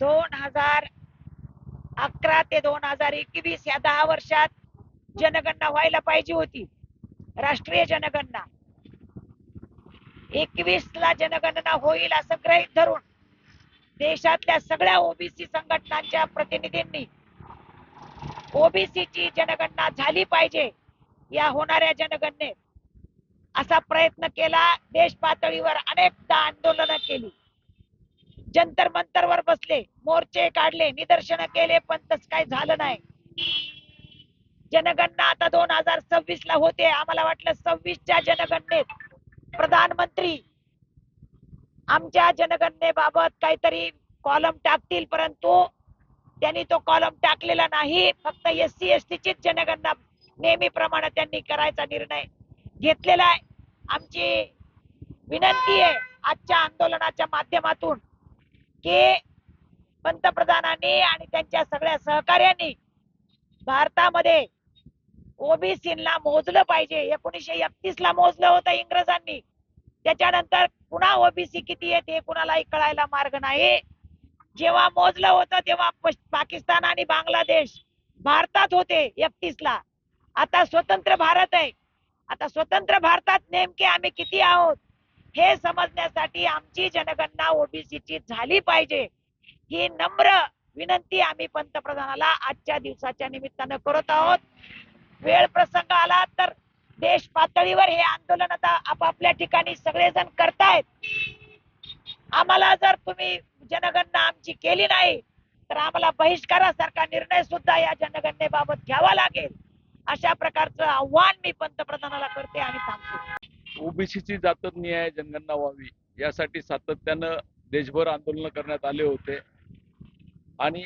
2011 ते 2021 या 10 वर्षात जनगणना व्हायला पाहिजे होती, राष्ट्रीय जनगणना. 21 ला जनगणना होईल असं गृहीत धरून देशातल्या सगळ्या ओबीसी संघटनांच्या प्रतिनिधींनी ओबीसीची जनगणना झाली पाहिजे या होणाऱ्या जनगणनेत असा प्रयत्न केला. देश पातळीवर अनेकदा आंदोलनं केली, जंतर मंतरवर बसले, मोर्चे काढले, निदर्शनं केले, पण तसं काही झालं नाही. जनगणना आता 2026 ला होते. आम्हाला वाटलं 26च्या जनगणनेत प्रधानमंत्री आमच्या जनगणनेबाबत काहीतरी कॉलम टाकतील, परंतु त्यांनी तो कॉलम टाकलेला नाही. फक्त SC ST चीच जनगणना नेहमीप्रमाणे त्यांनी करायचा निर्णय घेतलेला आहे. आमची विनंती आहे आजच्या आंदोलनाच्या माध्यमातून की पंतप्रधानांनी आणि त्यांच्या सगळ्या सहकार्यांनी भारतामध्ये ओबीसीला मोजलं पाहिजे. 1931 ला मोजलं होतं इंग्रजांनी, त्याच्यानंतर पुन्हा ओबीसी किती आहे ते कुणालाही कळायला मार्ग नाही. जेव्हा मोजलं होतं तेव्हा पाकिस्तान आणि बांगलादेश भारतात होते 31 ला. आता स्वतंत्र भारत आहे. आता स्वतंत्र भारतात नेमके आम्ही किती आहोत हे समजण्यासाठी आमची जनगणना ओबीसीची झाली पाहिजे ही नम्र विनंती आम्ही पंतप्रधानाला आजच्या दिवसाच्या निमित्तानं करत आहोत. वेळ प्रसंग आला तर देश पातळीवर हे आंदोलन आता आपापल्या ठिकाणी सगळेजण करतायत. आम्हाला जर तुम्ही जनगणना आमची केली नाही तर आम्हाला बहिष्कारासारखा निर्णय सुद्धा या जनगणनेबाबत घ्यावा लागेल. अशा प्रकारचं आव्हान मी पंतप्रधानाला करते आणि थांबते. ओबीसीची जातक न्याय जनगणना व्हावी यासाठी सातत्यानं देशभर आंदोलन करण्यात आले होते आणि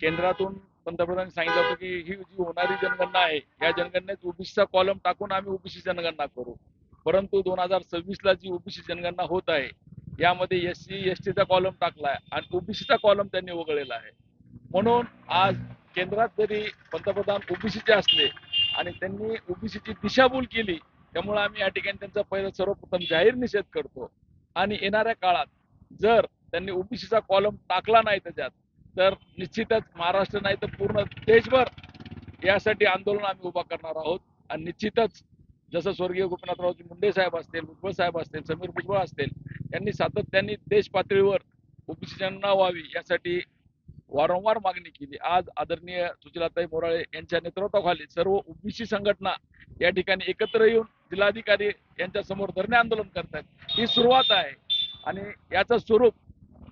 केंद्रातून पंतप्रधानांनी सांगितलं होतं की ही जी होणारी जनगणना आहे या जनगणनेत ओबीसीचा कॉलम टाकून आम्ही ओबीसी जनगणना करू. परंतु 2026 ला जी ओबीसी जनगणना होत आहे यामध्ये SC ST चा कॉलम टाकलाय आणि ओबीसीचा कॉलम त्यांनी वगळलेला आहे. म्हणून आज केंद्रात जरी पंतप्रधान ओबीसीचे असले आणि त्यांनी ओबीसीची दिशाभूल केली, त्यामुळे आम्ही या ठिकाणी त्यांचा पहिला सर्वप्रथम जाहीर निषेध करतो. आणि येणाऱ्या काळात जर त्यांनी ओबीसीचा कॉलम टाकला नाही त्याच्यात तर निश्चितच महाराष्ट्र नाही तर पूर्ण देशभर यासाठी आंदोलन आम्ही उभा करणार आहोत. आणि निश्चितच जसं स्वर्गीय गोपीनाथरावजी मुंडे साहेब असतील, भुजबळ साहेब असतील, समीर भुजबळ असतील, यांनी सातत्याने देश पातळीवर ओबीसी जनगणना व्हावी यासाठी वारंवार मागणी केली. आज आदरणीय सुशीलाताई मोराळे यांच्या नेतृत्वाखाली सर्व ओबीसी संघटना या ठिकाणी एकत्र येऊन जिल्हाधिकारी यांच्या समोर धरणे आंदोलन करतात. ही सुरुवात आहे आणि याचं स्वरूप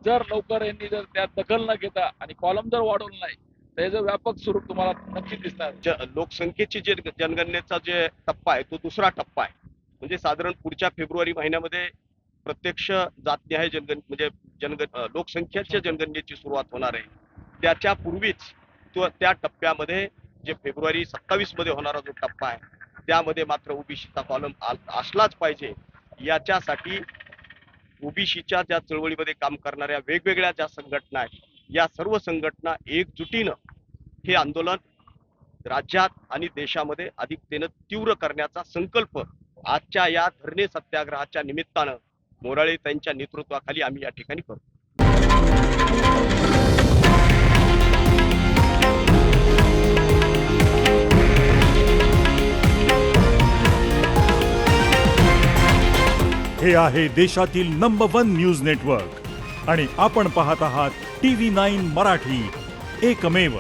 जर लवकर यांनी जर त्यात दखल न घेता आणि कॉलम जर वाढवलं नाही तर याचं व्यापक स्वरूप तुम्हाला नक्की दिसणार. लोकसंख्येची जे जनगणनेचा जे टप्पा आहे तो दुसरा टप्पा आहे. म्हणजे साधारण पुढच्या फेब्रुवारी महिन्यामध्ये प्रत्यक्ष जातनिहाय म्हणजे लोकसंख्येच्या जनगणनेची सुरुवात होणार आहे. त्याच्या पूर्वीच त्या टप्प्यामध्ये जे फेब्रुवारी 27 मध्ये होणारा जो टप्पा आहे त्यामध्ये मात्र ओबीसीचा कॉलम असलाच पाहिजे. याच्यासाठी ओबीसीच्या ज्या चळवळीमध्ये काम करणाऱ्या वेगवेगळ्या ज्या संघटना आहेत या सर्व संघटना एकजुटीनं हे आंदोलन राज्यात आणि देशामध्ये अधिकतेनं तीव्र करण्याचा संकल्प आजच्या या धरणे सत्याग्रहाच्या निमित्तानं मोराळे त्यांच्या नेतृत्वाखाली आम्ही या ठिकाणी करतो. हे आहे देशातील नंबर 1 न्यूज नेटवर्क आणि आपण पाहत आहात TV9 मराठी, एकमेव.